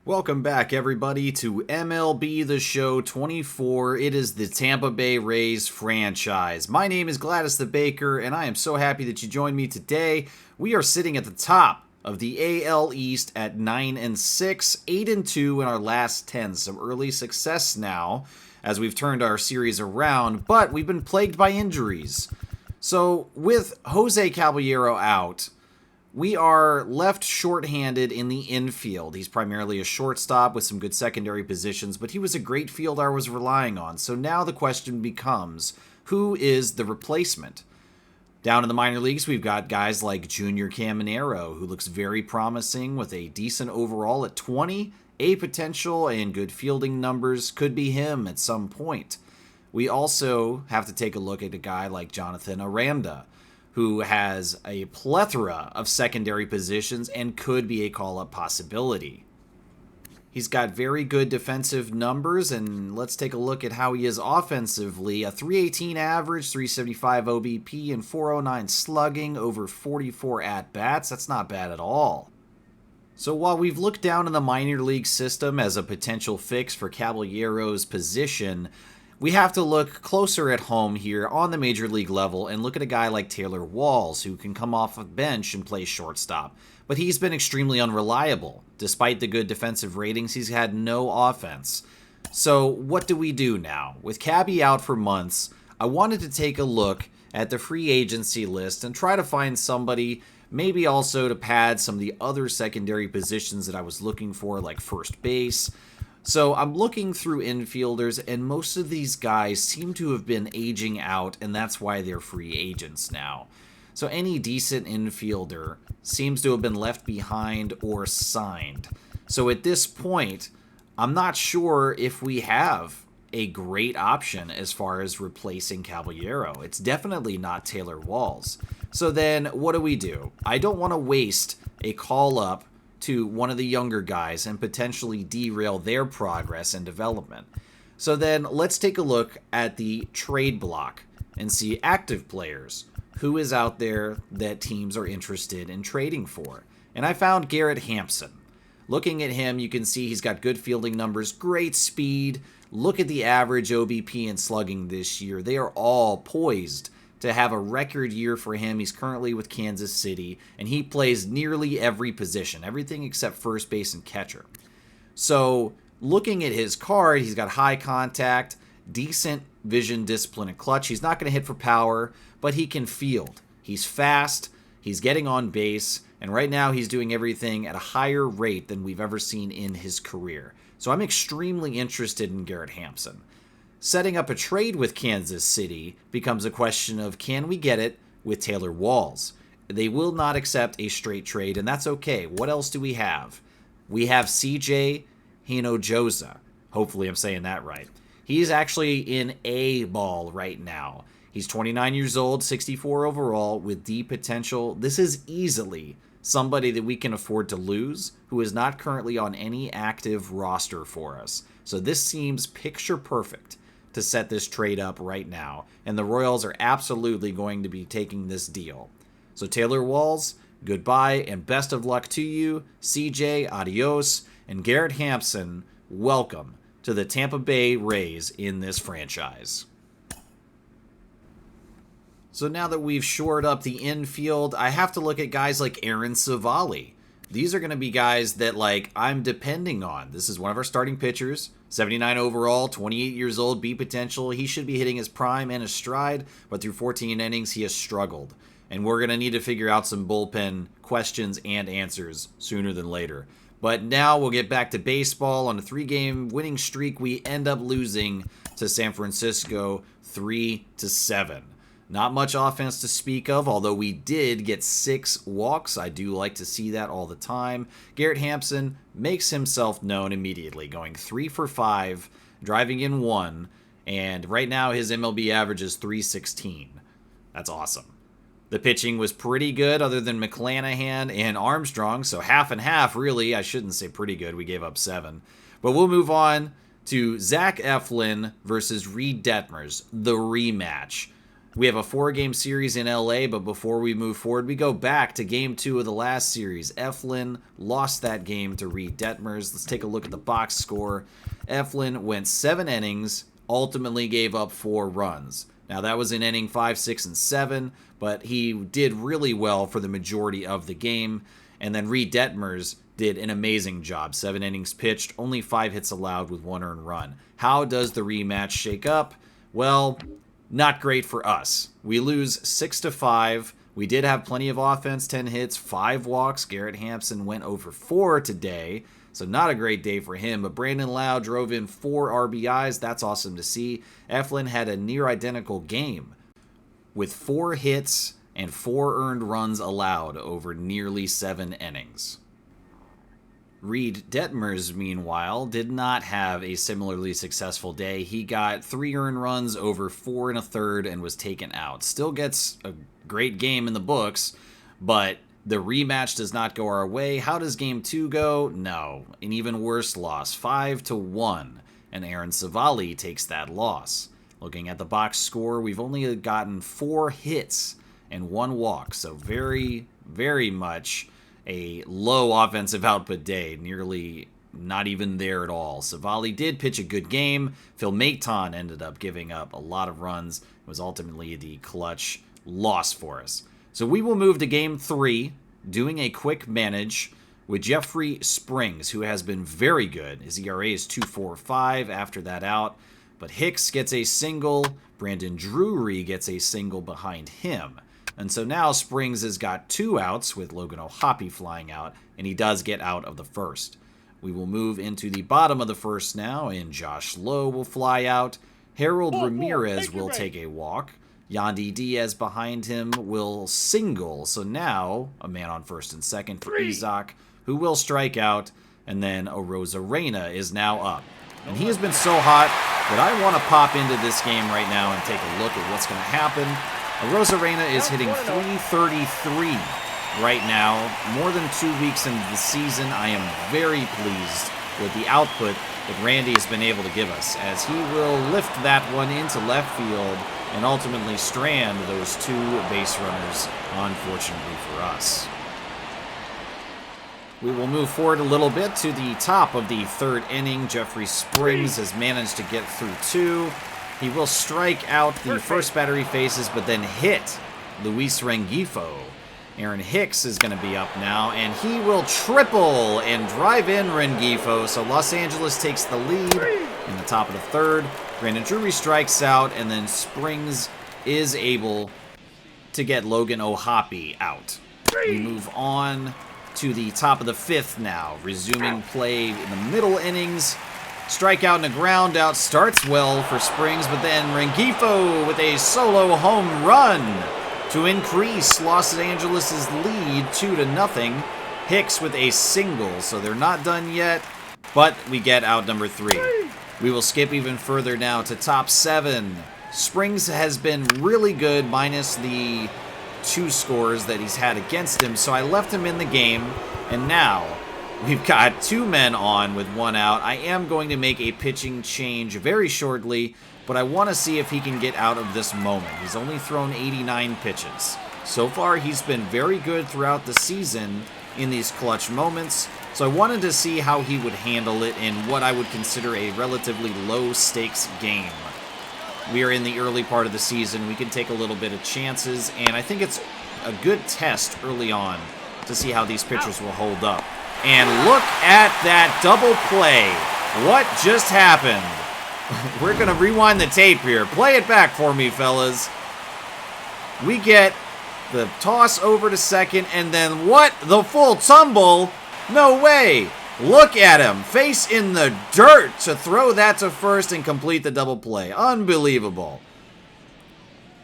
Welcome back, everybody, to MLB The Show 24. It is the Tampa Bay Rays franchise. My name is Gladys the Baker, and I am so happy that you joined me today. We are sitting at the top of the AL East at 9-6, 8-2 in our last 10. Some early success now as we've turned our series around, but we've been plagued by injuries. So, with Jose Caballero out, we are left shorthanded in the infield. He's primarily a shortstop with some good secondary positions, but he was a great fielder I was relying on. So now the question becomes, who is the replacement? Down in the minor leagues, we've got guys like Junior Caminero, who looks very promising with a decent overall at 20, A potential, and good fielding numbers. Could be him at some point. We also have to take a look at a guy like Jonathan Aranda, who has a plethora of secondary positions and could be a call-up possibility. He's got very good defensive numbers, and let's take a look at how he is offensively. A 318 average, 375 OBP, and 409 slugging, over 44 at-bats. That's not bad at all. So while we've looked down in the minor league system as a potential fix for Caballero's position, we have to look closer at home here on the major league level and look at a guy like Taylor Walls, who can come off a bench and play shortstop. But he's been extremely unreliable. Despite the good defensive ratings, he's had no offense. So what do we do now? With Cabby out for months, I wanted to take a look at the free agency list and try to find somebody, maybe also to pad some of the other secondary positions that I was looking for, like first base. So I'm looking through infielders, and most of these guys seem to have been aging out, and that's why they're free agents now. So any decent infielder seems to have been left behind or signed. So at this point, I'm not sure if we have a great option as far as replacing Caballero. It's definitely not Taylor Walls. So then what do? I don't want to waste a call-up to one of the younger guys and potentially derail their progress and development. So then let's take a look at the trade block and see active players. Who is out there that teams are interested in trading for? And I found Garrett Hampson. Looking at him, you can see he's got good fielding numbers, great speed. Look at the average OBP and slugging this year. They are all poised to have a record year for him. He's currently with Kansas City, and he plays nearly every position, everything except first base and catcher. So looking at his card, he's got high contact, decent vision, discipline, and clutch. He's not going to hit for power, but he can field. He's fast, he's getting on base, and right now he's doing everything at a higher rate than we've ever seen in his career. So I'm extremely interested in Garrett Hampson. Setting up a trade with Kansas City becomes a question of, can we get it with Taylor Walls? They will not accept a straight trade, and that's okay. What else do we have? We have CJ Hinojosa. Hopefully I'm saying that right. He's actually in A ball right now. He's 29 years old, 64 overall, with D potential. This is easily somebody that we can afford to lose, who is not currently on any active roster for us. So this seems picture perfect to set this trade up right now, and the Royals are absolutely going to be taking this deal. So Taylor Walls, goodbye and best of luck to you. CJ, adios. And Garrett Hampson, welcome to the Tampa Bay Rays in this franchise. So now that we've shored up the infield, I have to look at guys like Aaron Savali. These are going to be guys that, I'm depending on. This is one of our starting pitchers, 79 overall, 28 years old, B potential. He should be hitting his prime and his stride, but through 14 innings, he has struggled. And we're going to need to figure out some bullpen questions and answers sooner than later. But now we'll get back to baseball. On a 3-game winning streak, we end up losing to San Francisco 3-7. Not much offense to speak of, although we did get 6 walks. I do like to see that all the time. Garrett Hampson makes himself known immediately, going 3 for 5, driving in 1, and right now his MLB average is 316. That's awesome. The pitching was pretty good other than McClanahan and Armstrong, so half and half, really. I shouldn't say pretty good. We gave up 7. But we'll move on to Zach Eflin versus Reed Detmers, the rematch. We have a 4-game series in LA, but before we move forward, we go back to game 2 of the last series. Eflin lost that game to Reed Detmers. Let's take a look at the box score. Eflin went 7 innings, ultimately gave up 4 runs. Now, that was in inning 5, 6, and 7, but he did really well for the majority of the game. And then Reed Detmers did an amazing job. 7 innings pitched, only 5 hits allowed with 1 earned run. How does the rematch shake up? Well, not great for us. We lose 6-5. We did have plenty of offense, 10 hits, 5 walks. Garrett Hampson went over 4 today, so not a great day for him. But Brandon Lau drove in 4 RBIs. That's awesome to see. Eflin had a near identical game with 4 hits and 4 earned runs allowed over nearly 7 innings. Reed Detmers, meanwhile, did not have a similarly successful day. He got 3 earned runs over 4 1/3 and was taken out. Still gets a great game in the books, but the rematch does not go our way. How does game 2 go? No, an even worse loss, 5-1, and Aaron Savali takes that loss. Looking at the box score, we've only gotten 4 hits and 1 walk, so very, very much a low offensive output day, nearly not even there at all. Savali did pitch a good game. Phil Maton ended up giving up a lot of runs. It was ultimately the clutch loss for us. So we will move to game 3, doing a quick manage with Jeffrey Springs, who has been very good. His ERA is 2.45 after that out. But Hicks gets a single. Brandon Drury gets a single behind him. And so now Springs has got 2 outs with Logan O'Hoppe flying out, and he does get out of the first. We will move into the bottom of the first now, and Josh Lowe will fly out. Harold Ramirez will take a walk. Yandy Diaz behind him will single. So now a man on first and second for Izak, who will strike out, and then Arozarena is now up. And he has been so hot that I want to pop into this game right now and take a look at what's going to happen. Arozarena is hitting .333 right now, more than 2 weeks into the season. I am very pleased with the output that Randy has been able to give us, as he will lift that one into left field and ultimately strand those 2 base runners, unfortunately for us. We will move forward a little bit to the top of the 3rd inning. Jeffrey Springs has managed to get through 2. He will strike out the first batter he faces, but then hit Luis Rengifo. Aaron Hicks is going to be up now, and he will triple and drive in Rengifo. So Los Angeles takes the lead in the top of the 3rd. Brandon Drury strikes out, and then Springs is able to get Logan O'Hoppe out. We move on to the top of the 5th now, resuming play in the middle innings. Strikeout and a ground out starts well for Springs, but then Rengifo with a solo home run to increase Los Angeles' lead 2-0. Hicks with a single, so they're not done yet, but we get out number 3. We will skip even further now to top 7. Springs has been really good, minus the 2 scores that he's had against him, so I left him in the game, and now we've got 2 men on with 1 out. I am going to make a pitching change very shortly, but I want to see if he can get out of this moment. He's only thrown 89 pitches. So far, he's been very good throughout the season in these clutch moments, so I wanted to see how he would handle it in what I would consider a relatively low-stakes game. We are in the early part of the season. We can take a little bit of chances, and I think it's a good test early on to see how these pitchers will hold up. And look at that double play. What just happened? We're going to rewind the tape here. Play it back for me, fellas. We get the toss over to second, and then what? The full tumble? No way. Look at him. Face in the dirt to throw that to first and complete the double play. Unbelievable.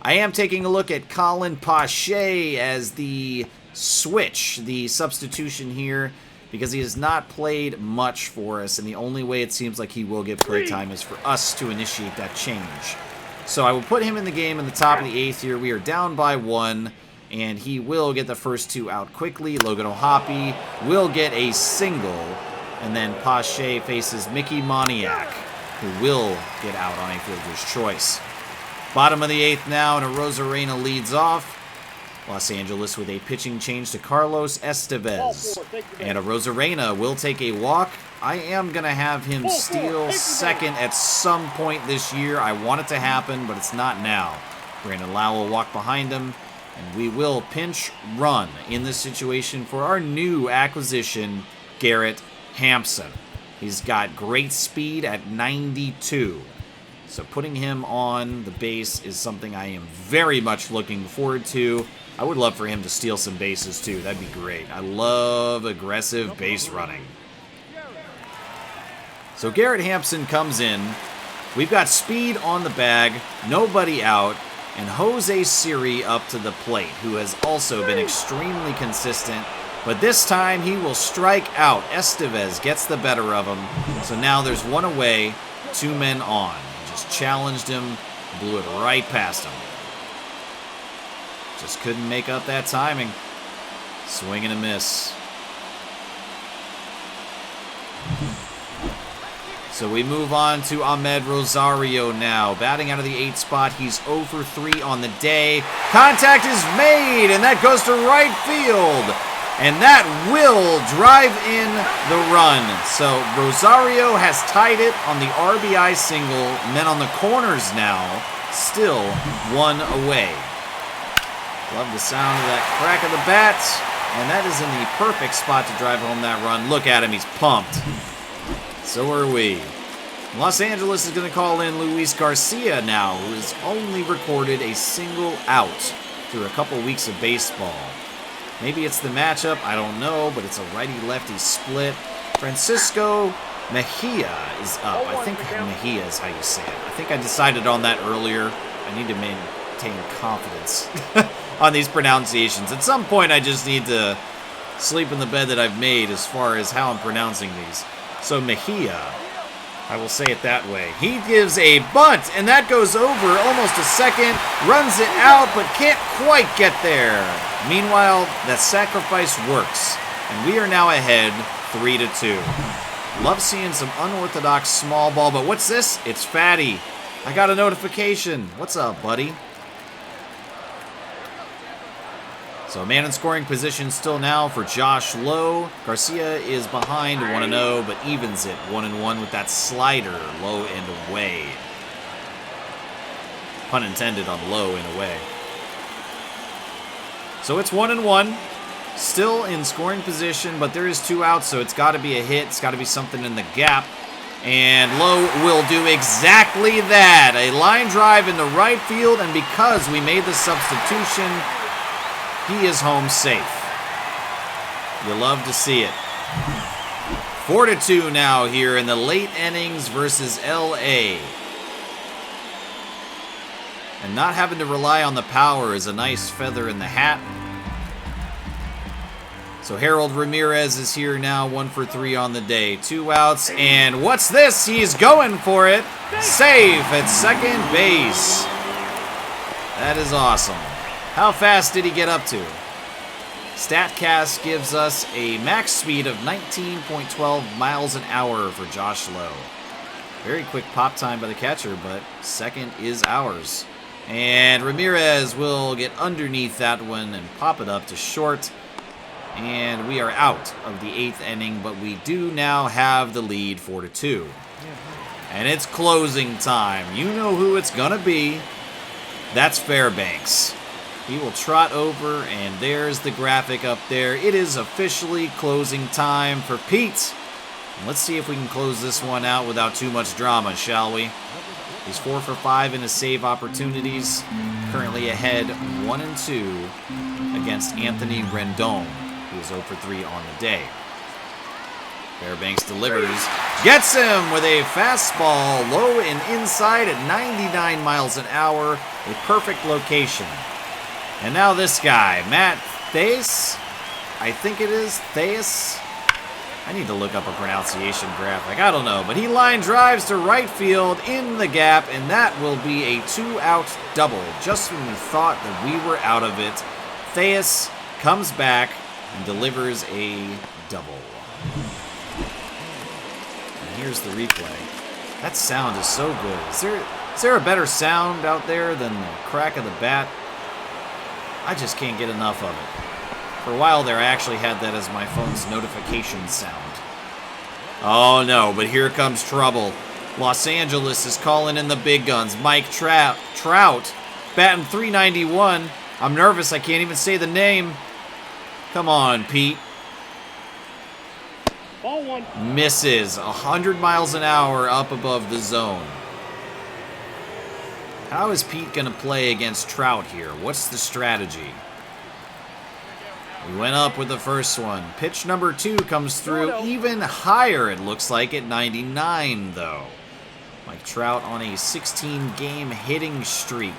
I am taking a look at Colin Pache as the switch, the substitution here, because he has not played much for us, and the only way it seems like he will get playtime is for us to initiate that change. So I will put him in the game in the top of the 8th here. We are down by 1, and he will get the first 2 out quickly. Logan O'Hoppe will get a single, and then Pache faces Mickey Moniak, who will get out on a fielder's choice. Bottom of the 8th now, and a Rosarena leads off. Los Angeles with a pitching change to Carlos Estevez. And a Rosarena will take a walk. I am going to have him steal second at some point this year. I want it to happen, but it's not now. Brandon Lau will walk behind him, and we will pinch run in this situation for our new acquisition, Garrett Hampson. He's got great speed at 92. So putting him on the base is something I am very much looking forward to. I would love for him to steal some bases too. That'd be great. I love aggressive base running. So Garrett Hampson comes in. We've got speed on the bag, nobody out, and Jose Siri up to the plate, who has also been extremely consistent. But this time he will strike out. Estevez gets the better of him. So now there's one away, 2 men on. Just challenged him, blew it right past him. Just couldn't make up that timing. Swing and a miss. So we move on to Ahmed Rosario now. Batting out of the 8th spot, he's 0 for 3 on the day. Contact is made, and that goes to right field. And that will drive in the run. So Rosario has tied it on the RBI single. Men on the corners now, still 1 away. Love the sound of that crack of the bat. And that is in the perfect spot to drive home that run. Look at him, he's pumped. So are we. Los Angeles is going to call in Luis Garcia now, who has only recorded a single out through a couple weeks of baseball. Maybe it's the matchup, I don't know, but it's a righty-lefty split. Francisco Mejia is up. I think Mejia is how you say it. I think I decided on that earlier. I need to maintain confidence on these pronunciations. At some point, I just need to sleep in the bed that I've made as far as how I'm pronouncing these. So Mejia, I will say it that way. He gives a bunt, and that goes over almost a second, runs it out, but can't quite get there. Meanwhile, that sacrifice works, and we are now ahead 3-2. Love seeing some unorthodox small ball, but what's this? It's Fatty. I got a notification. What's up, buddy? So a man in scoring position still now for Josh Lowe. Garcia is behind 1-0, but evens it 1-1 with that slider, low and away. Pun intended on low and away. So it's 1-1. Still in scoring position, but there is 2 outs, so it's got to be a hit. It's got to be something in the gap. And Lowe will do exactly that. A line drive into right field, and because we made the substitution, he is home safe. You love to see it. 4-2 now here in the late innings versus LA. And not having to rely on the power is a nice feather in the hat. So Harold Ramirez is here now, 1 for 3 on the day. 2 outs, and what's this? He's going for it. Safe at second base. That is awesome. How fast did he get up to? StatCast gives us a max speed of 19.12 miles an hour for Josh Lowe. Very quick pop time by the catcher, but second is ours. And Ramirez will get underneath that one and pop it up to short. And we are out of the 8th inning, but we do now have the lead 4-2. And it's closing time. You know who it's going to be. That's Fairbanks. He will trot over, and there's the graphic up there. It is officially closing time for Pete. And let's see if we can close this one out without too much drama, shall we? He's 4 for 5 in his save opportunities. Currently ahead 1-2 against Anthony Rendon, who is 0 for 3 on the day. Fairbanks delivers. Gets him with a fastball low and inside at 99 miles an hour. A perfect location. And now this guy, Matt Thais. I think it is Thais. I need to look up a pronunciation graphic. I don't know. But he line drives to right field in the gap, and that will be a 2-out double. Just when we thought that we were out of it, Thais comes back and delivers a double. And here's the replay. That sound is so good. Is there a better sound out there than the crack of the bat? I just can't get enough of it. For a while there, I actually had that as my phone's notification sound. Oh no, but here comes trouble. Los Angeles is calling in the big guns. Mike Trout, batting .391. I'm nervous, I can't even say the name. Come on, Pete. Ball one. Misses 100 miles an hour up above the zone. How is Pete going to play against Trout here? What's the strategy? We went up with the first one. Pitch number 2 comes through even higher, it looks like, at 99, though. Mike Trout on a 16-game hitting streak.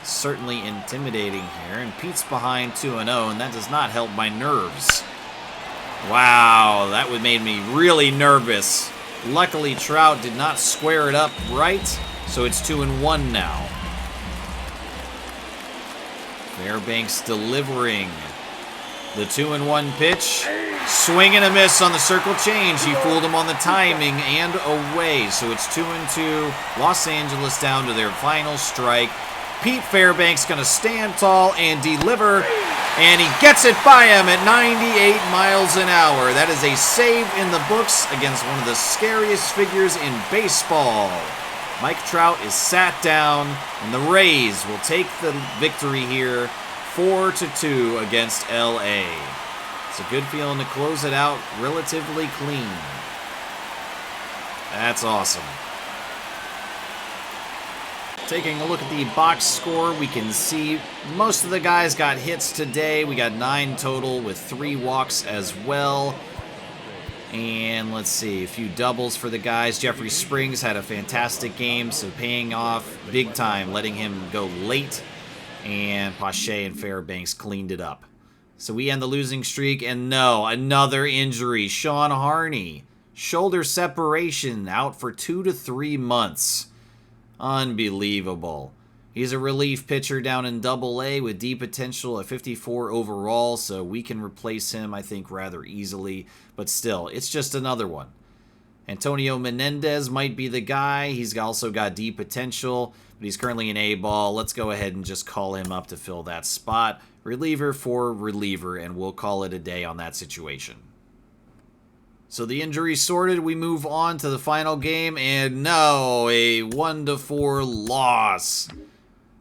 Certainly intimidating here, and Pete's behind 2-0, and that does not help my nerves. Wow, that would made me really nervous. Luckily, Trout did not square it up right, so it's 2-1 now. Fairbanks delivering the 2-1 pitch. Swing and a miss on the circle change. He fooled him on the timing and away. So it's 2-2. Los Angeles down to their final strike. Pete Fairbanks going to stand tall and deliver. And he gets it by him at 98 miles an hour. That is a save in the books against one of the scariest figures in baseball. Mike Trout is sat down, and the Rays will take the victory here 4-2 against LA. It's a good feeling to close it out relatively clean. That's awesome. Taking a look at the box score, we can see most of the guys got hits today. We got 9 total with 3 walks as well. And let's see, a few doubles for the guys. Jeffrey Springs had a fantastic game, so paying off big time, letting him go late. And Pache and Fairbanks cleaned it up. So we end the losing streak, and no, another injury. Sean Harney, shoulder separation, out for 2 to 3 months. Unbelievable. He's a relief pitcher down in Double-A with D potential at 54 overall, so we can replace him, I think, rather easily. But still, it's just another one. Antonio Menendez might be the guy. He's also got D potential, but he's currently an A-ball. Let's go ahead and just call him up to fill that spot. Reliever for reliever, and we'll call it a day on that situation. So the injury sorted, we move on to the final game, and no, a 1-4 loss.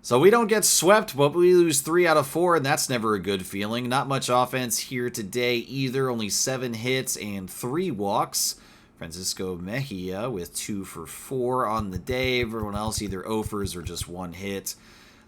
So we don't get swept, but we lose 3 out of 4, and that's never a good feeling. Not much offense here today either, only 7 hits and 3 walks. Francisco Mejia with 2 for 4 on the day. Everyone else either offers or just 1 hit.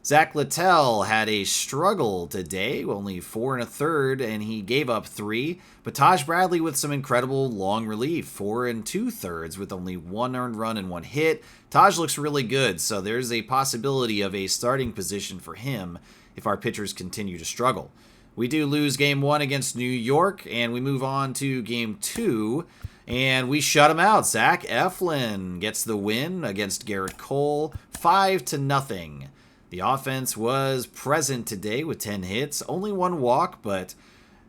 Zach Littell had a struggle today, only 4 1/3, and he gave up 3. But Taj Bradley with some incredible long relief, 4 2/3 with only 1 earned run and 1 hit. Taj looks really good, so there's a possibility of a starting position for him if our pitchers continue to struggle. We do lose Game 1 against New York, and we move on to Game 2, and we shut him out. Zach Eflin gets the win against Garrett Cole, 5-0. The offense was present today with 10 hits, only 1 walk, but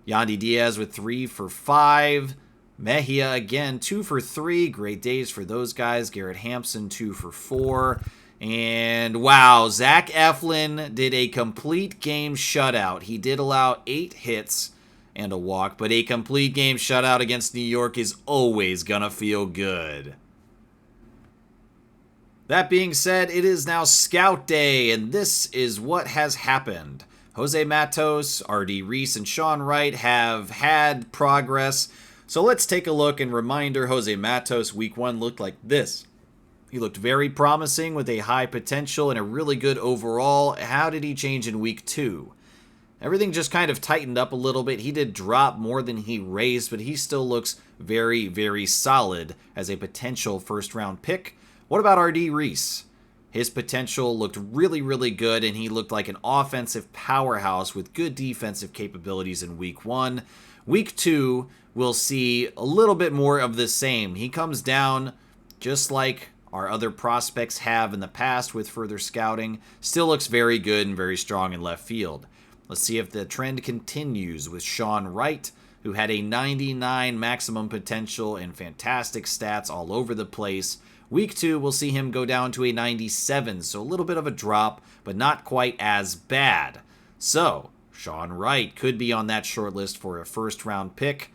Yandy Diaz with 3 for 5. Mejia again, 2 for 3. Great days for those guys. Garrett Hampson, 2 for 4. And wow, Zach Eflin did a complete game shutout. He did allow 8 hits and a walk, but a complete game shutout against New York is always gonna feel good. That being said, it is now Scout Day, and this is what has happened. Jose Matos, R.D. Reese, and Sean Wright have had progress. So let's take a look, and reminder, Jose Matos, Week 1 looked like this. He looked very promising with a high potential and a really good overall. How did he change in Week 2? Everything just kind of tightened up a little bit. He did drop more than he raised, but he still looks very, very solid as a potential first-round pick. What about R.D. Reese? His potential looked really, really good, and he looked like an offensive powerhouse with good defensive capabilities in Week 1. Week 2, we'll see a little bit more of the same. He comes down just like our other prospects have in the past with further scouting. Still looks very good and very strong in left field. Let's see if the trend continues with Sean Wright. who had a 99 maximum potential and fantastic stats all over the place. Week 2, we'll see him go down to a 97, so a little bit of a drop, but not quite as bad. So, Sean Wright could be on that short list for a first-round pick.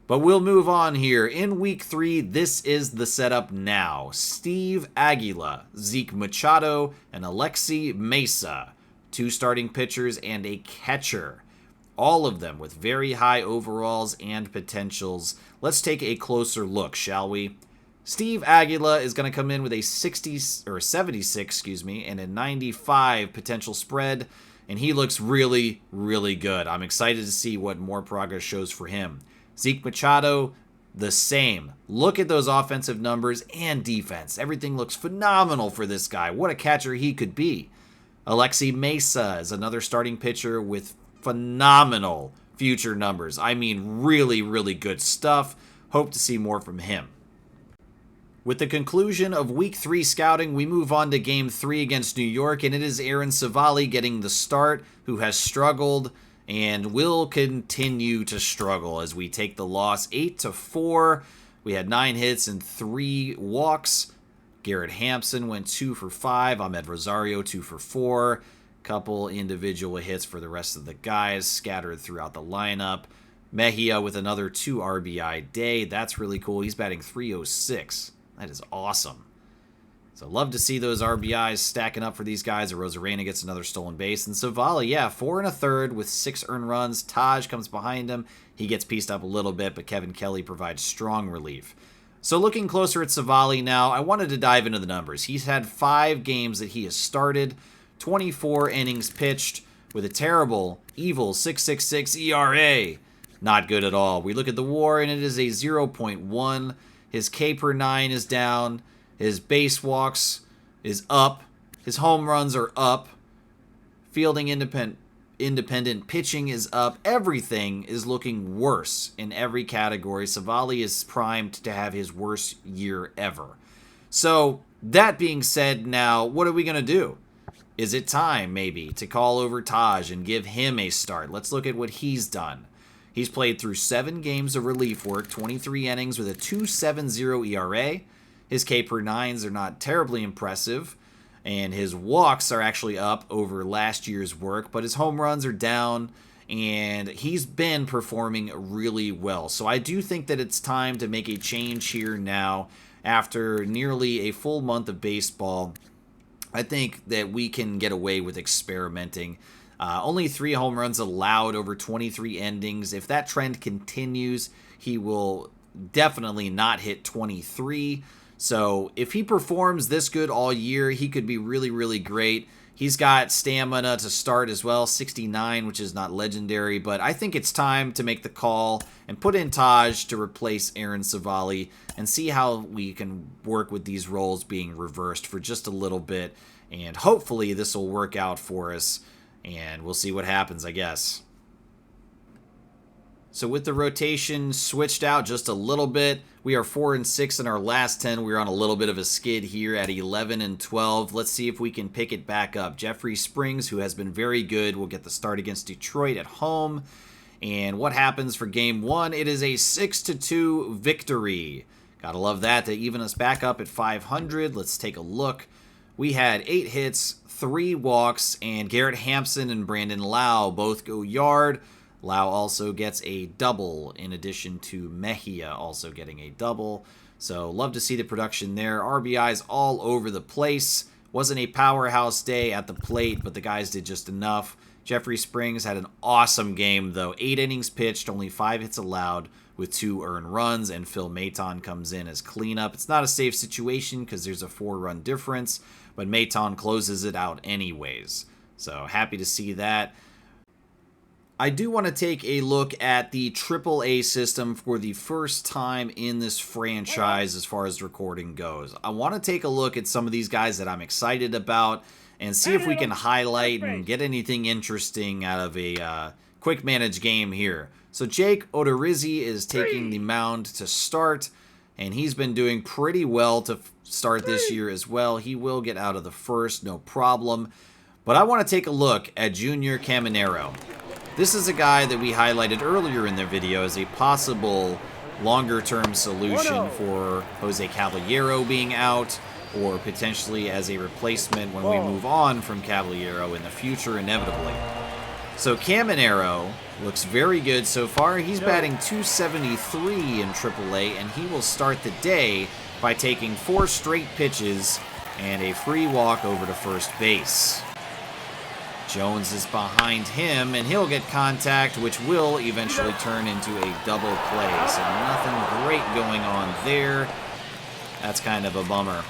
But we'll move on here. In Week 3, this is the setup now. Steve Aguila, Zeke Machado, and Alexi Mesa. 2 starting pitchers and a catcher. All of them with very high overalls and potentials. Let's take a closer look, shall we? Steve Aguila is going to come in with a 76, and a 95 potential spread, and he looks really, really good. I'm excited to see what more progress shows for him. Zeke Machado, the same. Look at those offensive numbers and defense. Everything looks phenomenal for this guy. What a catcher he could be. Alexi Mesa is another starting pitcher with phenomenal future numbers. I mean, really, really good stuff. Hope to see more from him. With the conclusion of Week 3 scouting, we move on to Game 3 against New York, and it is Aaron Civale getting the start, who has struggled and will continue to struggle as we take the loss 8-4. We had 9 hits and 3 walks. Garrett Hampson went 2 for 5. Ahmed Rosario 2 for 4. Couple individual hits for the rest of the guys scattered throughout the lineup. Mejia with another 2 RBI day. That's really cool. He's batting .306. That is awesome. So love to see those RBIs stacking up for these guys. Rosarena gets another stolen base. And Civale, 4 1/3 with 6 earned runs. Taj comes behind him. He gets pieced up a little bit, but Kevin Kelly provides strong relief. So looking closer at Civale now, I wanted to dive into the numbers. He's had 5 games that he has started, 24 innings pitched with a terrible, evil 6.66 ERA. Not good at all. We look at the WAR, and it is a 0.1. His K per 9 is down. His base walks is up. His home runs are up. Fielding independent pitching is up. Everything is looking worse in every category. Civale is primed to have his worst year ever. So, that being said, now, what are we going to do? Is it time, maybe, to call over Taj and give him a start? Let's look at what he's done. He's played through 7 games of relief work, 23 innings with a 2.70 ERA. His K per 9s are not terribly impressive, and his walks are actually up over last year's work, but his home runs are down, and he's been performing really well. So I do think that it's time to make a change here now. After nearly a full month of baseball, I think that we can get away with experimenting. Only 3 home runs allowed over 23 endings. If that trend continues, he will definitely not hit 23. So if he performs this good all year, he could be really, really great. He's got stamina to start as well, 69, which is not legendary. But I think it's time to make the call and put in Taj to replace Aaron Civale and see how we can work with these roles being reversed for just a little bit. And hopefully this will work out for us. And we'll see what happens, I guess. So with the rotation switched out just a little bit, we are 4-6 in our last 10. We're on a little bit of a skid here at 11-12. Let's see if we can pick it back up. Jeffrey Springs, who has been very good, will get the start against Detroit at home. And what happens for Game 1? It is a 6-2 victory. Gotta love that to even us back up at 500. Let's take a look. We had 8 hits, 3 walks, and Garrett Hampson and Brandon Lau both go yard. Lau also gets a double in addition to Mejia also getting a double. So love to see the production there. RBIs all over the place. Wasn't a powerhouse day at the plate, but the guys did just enough. Jeffrey Springs had an awesome game though. 8 innings pitched, only 5 hits allowed with 2 earned runs, and Phil Maton comes in as cleanup. It's not a safe situation because there's a 4-run difference, but Maton closes it out anyways. So happy to see that. I do want to take a look at the AAA system for the first time in this franchise as far as recording goes. I want to take a look at some of these guys that I'm excited about and see if we can highlight and get anything interesting out of a quick managed game here. So Jake Odorizzi is taking the mound to start, and he's been doing pretty well to start this year as well. He will get out of the first, no problem. But I want to take a look at Junior Caminero. This is a guy that we highlighted earlier in the video as a possible longer-term solution for Jose Caballero being out, or potentially as a replacement when we move on from Caballero in the future, inevitably. So Caminero looks very good so far. He's batting .273 in AAA, and he will start the day by taking 4 straight pitches and a free walk over to first base. Jones is behind him, and he'll get contact, which will eventually turn into a double play. So nothing great going on there. That's kind of a bummer.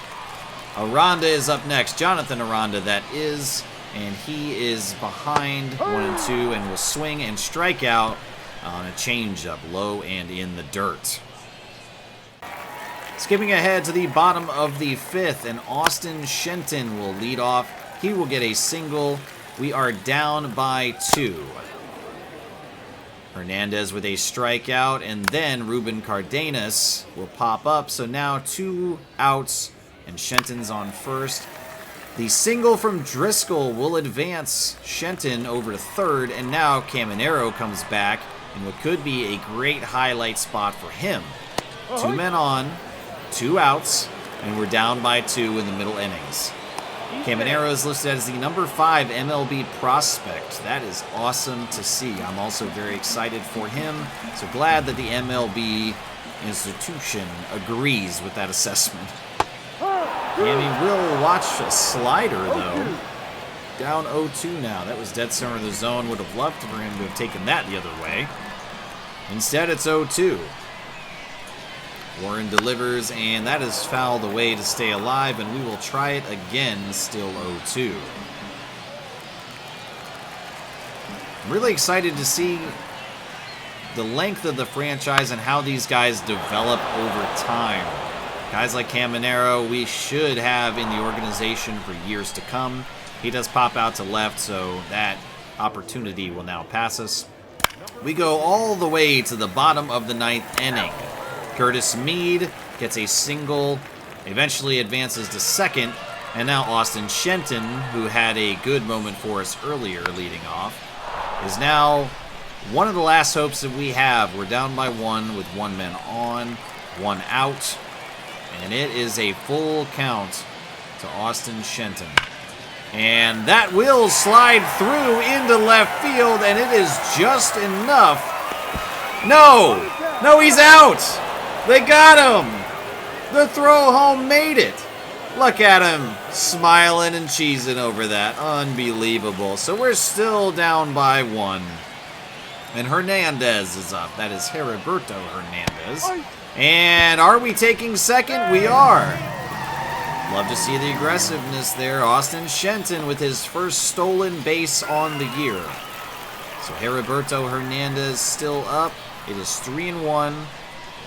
Aranda is up next. Jonathan Aranda, that is. And he is behind 1-2 and will swing and strike out on a changeup, low and in the dirt. Skipping ahead to the bottom of the 5th, and Austin Shenton will lead off. He will get a single. We are down by 2. Hernandez with a strikeout, and then Ruben Cardenas will pop up. So now 2 outs, and Shenton's on first. The single from Driscoll will advance Shenton over to third, and now Caminero comes back in what could be a great highlight spot for him. 2 men on, 2 outs, and we're down by 2 in the middle innings. Caminero is listed as the number 5 MLB prospect. That is awesome to see. I'm also very excited for him. So glad that the MLB institution agrees with that assessment. Cammy will watch a slider, though. Down 0-2 now. That was dead center of the zone. Would have loved for him to have taken that the other way. Instead, it's 0-2. Warren delivers, and that is fouled away to stay alive, and we will try it again, still 0-2. I'm really excited to see the length of the franchise and how these guys develop over time. Guys like Caminero, we should have in the organization for years to come. He does pop out to left, so that opportunity will now pass us. We go all the way to the bottom of the 9th inning. Curtis Mead gets a single, eventually advances to second, and now Austin Shenton, who had a good moment for us earlier leading off, is now one of the last hopes that we have. We're down by 1 with 1 man on, 1 out, and it is a full count to Austin Shenton. And that will slide through into left field, and it is just enough. No, he's out. They got him! The throw home made it! Look at him, smiling and cheesing over that. Unbelievable. So we're still down by 1. And Hernandez is up. That is Heriberto Hernandez. And are we taking second? We are. Love to see the aggressiveness there. Austin Shenton with his first stolen base on the year. So Heriberto Hernandez still up. It is 3-1.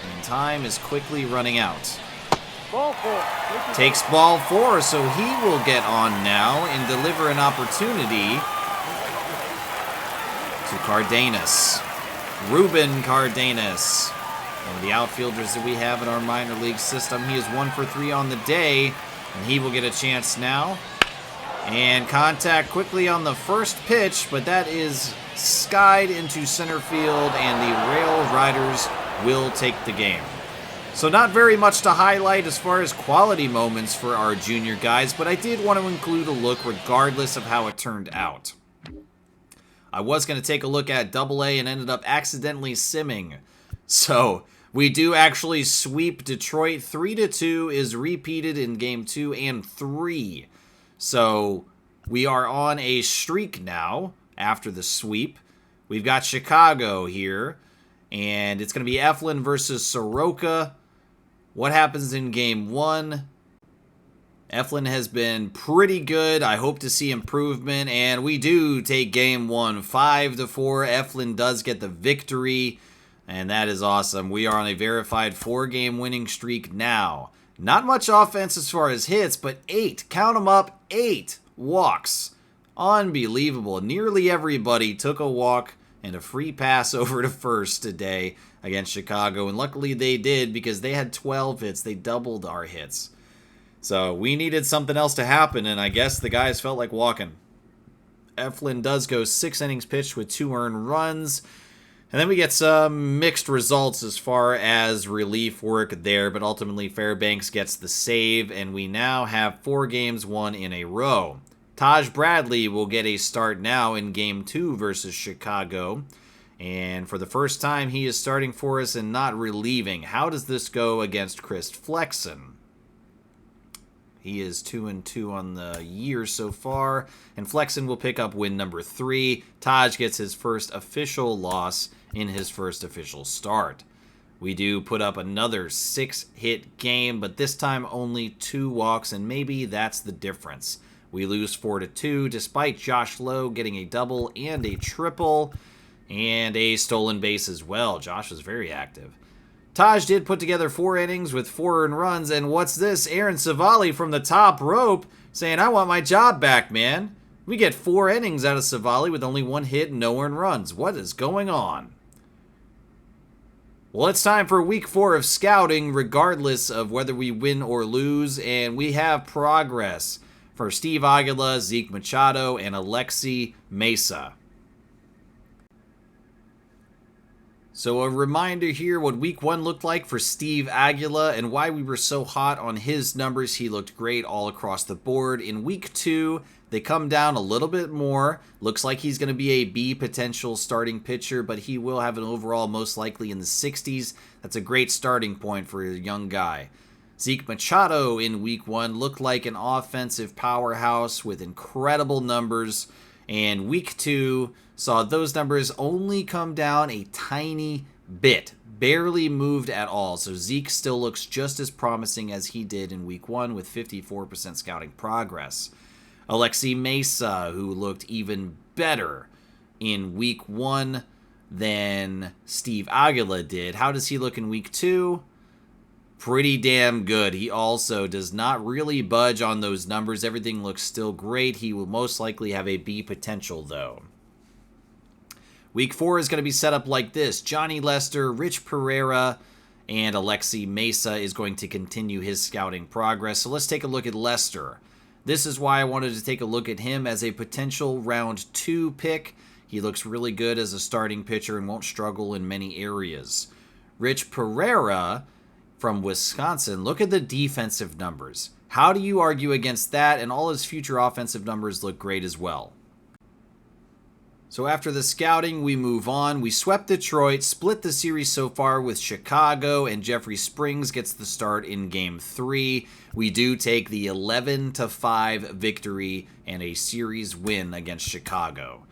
And time is quickly running out. Ball 4. Takes ball 4, so he will get on now and deliver an opportunity to Cardenas. Ruben Cardenas. One of the outfielders that we have in our minor league system. He is 1 for 3 on the day, and he will get a chance now. And contact quickly on the first pitch, but that is skied into center field, and the Rail Riders will take the game. So not very much to highlight as far as quality moments for our junior guys, but I did want to include a look regardless of how it turned out. I was going to take a look at AA and ended up accidentally simming. So we do actually sweep Detroit. 3-2 is repeated in game 2 and 3. So we are on a streak now after the sweep. We've got Chicago here. And it's going to be Eflin versus Soroka. What happens in game 1? Eflin has been pretty good. I hope to see improvement. And we do take game 1, 5-4. Eflin does get the victory. And that is awesome. We are on a verified 4-game winning streak now. Not much offense as far as hits, but 8. Count them up. 8 walks. Unbelievable. Nearly everybody took a walk and a free pass over to first today against Chicago. And luckily they did, because they had 12 hits. They doubled our hits. So we needed something else to happen, and I guess the guys felt like walking. Eflin does go 6 innings pitched with 2 earned runs. And then we get some mixed results as far as relief work there, but ultimately Fairbanks gets the save, and we now have 4 games won in a row. Taj Bradley will get a start now in Game 2 versus Chicago. And for the first time, he is starting for us and not relieving. How does this go against Chris Flexen? He is 2-2 on the year so far, and Flexen will pick up win number 3. Taj gets his first official loss in his first official start. We do put up another 6-hit game, but this time only 2 walks, and maybe that's the difference. We lose 4-2, despite Josh Lowe getting a double and a triple, and a stolen base as well. Josh was very active. Taj did put together 4 innings with 4 earned runs, and what's this? Aaron Savali from the top rope saying, I want my job back, man. We get 4 innings out of Savali with only 1 hit and no earned runs. What is going on? Well, it's time for week 4 of scouting, regardless of whether we win or lose, and we have progress for Steve Aguila, Zeke Machado, and Alexi Mesa. So a reminder here what week 1 looked like for Steve Aguila and why we were so hot on his numbers. He looked great all across the board. In week 2, they come down a little bit more. Looks like he's going to be a B potential starting pitcher, but he will have an overall most likely in the 60s. That's a great starting point for a young guy. Zeke Machado in week 1 looked like an offensive powerhouse with incredible numbers. And week 2 saw those numbers only come down a tiny bit. Barely moved at all. So Zeke still looks just as promising as he did in week 1 with 54% scouting progress. Alexi Mesa, who looked even better in week 1 than Steve Aguila did. How does he look in week 2? Pretty damn good. He also does not really budge on those numbers. Everything looks still great. He will most likely have a B potential, though. Week 4 is going to be set up like this. Johnny Lester, Rich Pereira, and Alexi Mesa is going to continue his scouting progress. So let's take a look at Lester. This is why I wanted to take a look at him as a potential round 2 pick. He looks really good as a starting pitcher and won't struggle in many areas. Rich Pereira from Wisconsin, look at the defensive numbers. How do you argue against that? And all his future offensive numbers look great as well. So after the scouting, we move on. We swept Detroit, split the series so far with Chicago, and Jeffrey Springs gets the start in Game 3. We do take the 11-5 victory and a series win against Chicago.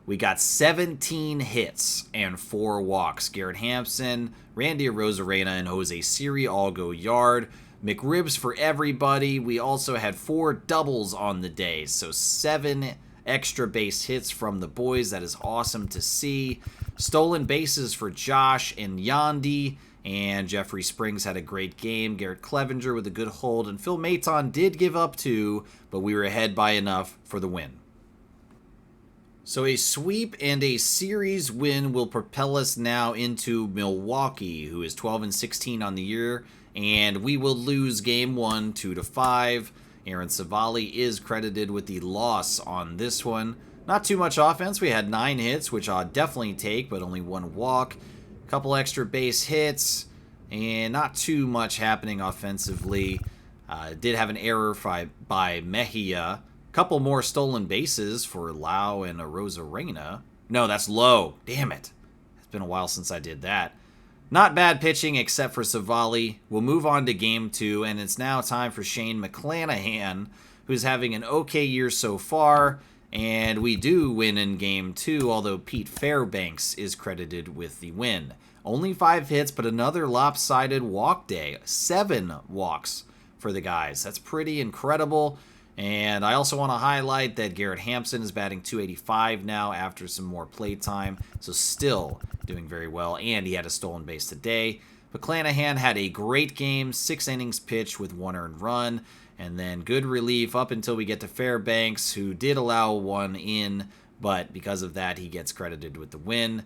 We got 17 hits and 4 walks. Garrett Hampson, Randy Arozarena, and Jose Siri all go yard. McRibs for everybody. We also had 4 doubles on the day, so 7 extra base hits from the boys. That is awesome to see. Stolen bases for Josh and Yandy, and Jeffrey Springs had a great game. Garrett Clevenger with a good hold, and Phil Maton did give up 2, but we were ahead by enough for the win. So a sweep and a series win will propel us now into Milwaukee, who is 12-16 on the year, and we will lose Game 1 2-5. Aaron Savali is credited with the loss on this one. Not too much offense. We had 9 hits, which I'll definitely take, but only 1 walk. A couple extra base hits, and not too much happening offensively. Did have an error by Mejia. Couple more stolen bases for Lau and Arozarena. No, that's Lowe. Damn it. It's been a while since I did that. Not bad pitching except for Savali. We'll move on to Game 2, and it's now time for Shane McClanahan, who's having an okay year so far, and we do win in Game 2, although Pete Fairbanks is credited with the win. Only 5 hits, but another lopsided walk day. 7 walks for the guys. That's pretty incredible. And I also want to highlight that Garrett Hampson is batting .285 now after some more play time, so still doing very well, and he had a stolen base today. McClanahan had a great game, 6 innings pitched with 1 earned run, and then good relief up until we get to Fairbanks, who did allow 1 in, but because of that, he gets credited with the win.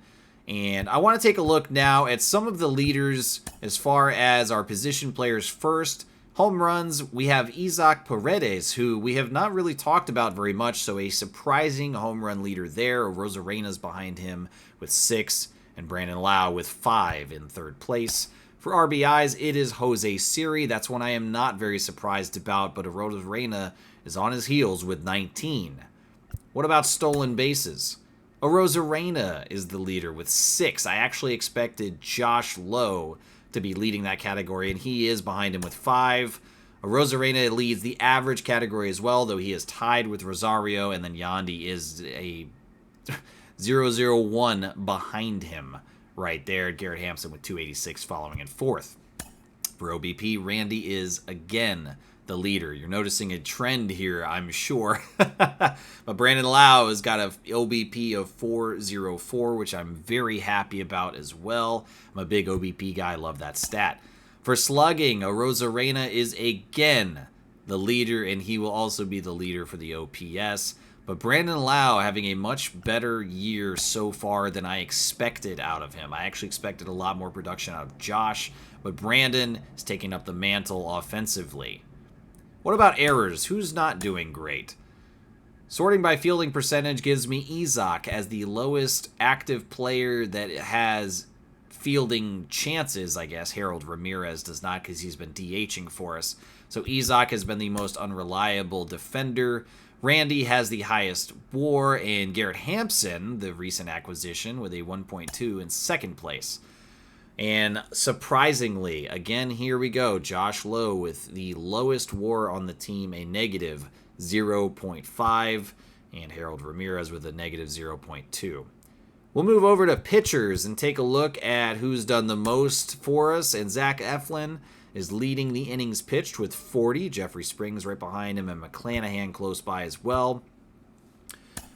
And I want to take a look now at some of the leaders as far as our position players first, Home runs, we have Isaac Paredes, who we have not really talked about very much, so a surprising home run leader there. Rosarena's behind him with 6, and Brandon Lau with 5 in third place. For RBIs, it is Jose Siri. That's one I am not very surprised about, but Rosarena is on his heels with 19. What about stolen bases? Rosarena is the leader with 6. I actually expected Josh Lowe to be leading that category, and he is behind him with 5. Rosarena leads the average category as well, though he is tied with Rosario, and then Yandy is a 0-0-1 behind him right there. Garrett Hampson with 286 following in 4th. For OBP, Randy is again the leader. You're noticing a trend here, I'm sure. But Brandon Lau has got an OBP of 404, which I'm very happy about as well. I'm a big OBP guy. I love that stat. For slugging, Rosarena is again the leader, and he will also be the leader for the OPS. But Brandon Lau having a much better year so far than I expected out of him. I actually expected a lot more production out of Josh, but Brandon is taking up the mantle offensively. What about errors? Who's not doing great? Sorting by fielding percentage gives me Isaac as the lowest active player that has fielding chances, I guess. Harold Ramirez does not because he's been DHing for us. So Isaac has been the most unreliable defender. Randy has the highest WAR, and Garrett Hampson, the recent acquisition, with a 1.2 in second place. And surprisingly, again, here we go, Josh Lowe with the lowest WAR on the team, a negative 0.5, and Harold Ramirez with a negative 0.2. We'll move over to pitchers and take a look at who's done the most for us, and Zach Eflin is leading the innings pitched with 40. Jeffrey Springs right behind him, and McClanahan close by as well.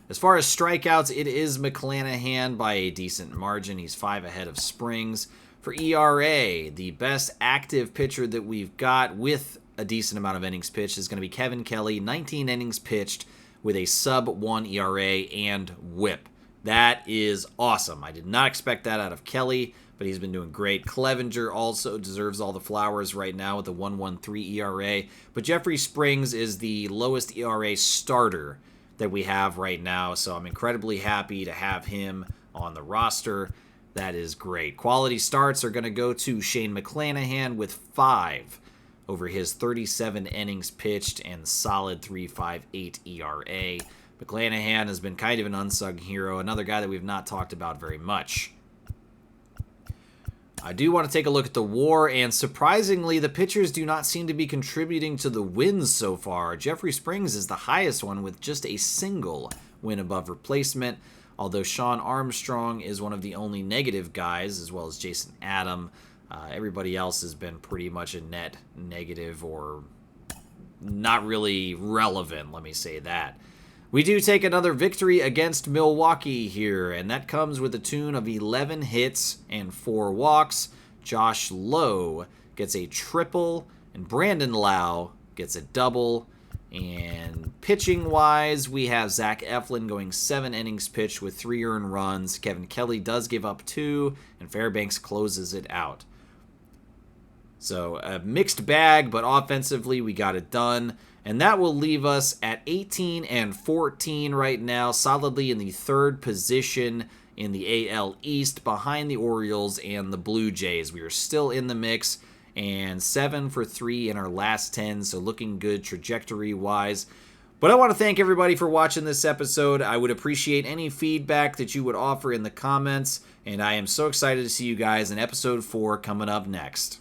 As far as strikeouts, it is McClanahan by a decent margin. He's 5 ahead of Springs. For ERA, the best active pitcher that we've got with a decent amount of innings pitched is going to be Kevin Kelly, 19 innings pitched with a sub-1 ERA and whip. That is awesome. I did not expect that out of Kelly, but he's been doing great. Clevenger also deserves all the flowers right now with a 1.13 ERA, but Jeffrey Springs is the lowest ERA starter that we have right now, so I'm incredibly happy to have him on the roster. That is great. Quality starts are going to go to Shane McClanahan with 5 over his 37 innings pitched and solid 3.58 ERA. McClanahan has been kind of an unsung hero, another guy that we've not talked about very much. I do want to take a look at the WAR, and surprisingly, the pitchers do not seem to be contributing to the wins so far. Jeffrey Springs is the highest one with just a single win above replacement, although Sean Armstrong is one of the only negative guys, as well as Jason Adam. Everybody else has been pretty much a net negative or not really relevant, let me say that. We do take another victory against Milwaukee here, and that comes with a tune of 11 hits and 4 walks. Josh Lowe gets a triple, and Brandon Lau gets a double. And pitching-wise, we have Zach Eflin going 7 innings pitched with 3 earned runs. Kevin Kelly does give up 2, and Fairbanks closes it out. So a mixed bag, but offensively we got it done. And that will leave us at 18 and 14 right now, solidly in the 3rd position in the AL East, behind the Orioles and the Blue Jays. We are still in the mix, and 7 for 3 in our last 10, so looking good trajectory-wise. But I want to thank everybody for watching this episode. I would appreciate any feedback that you would offer in the comments, and I am so excited to see you guys in episode 4 coming up next.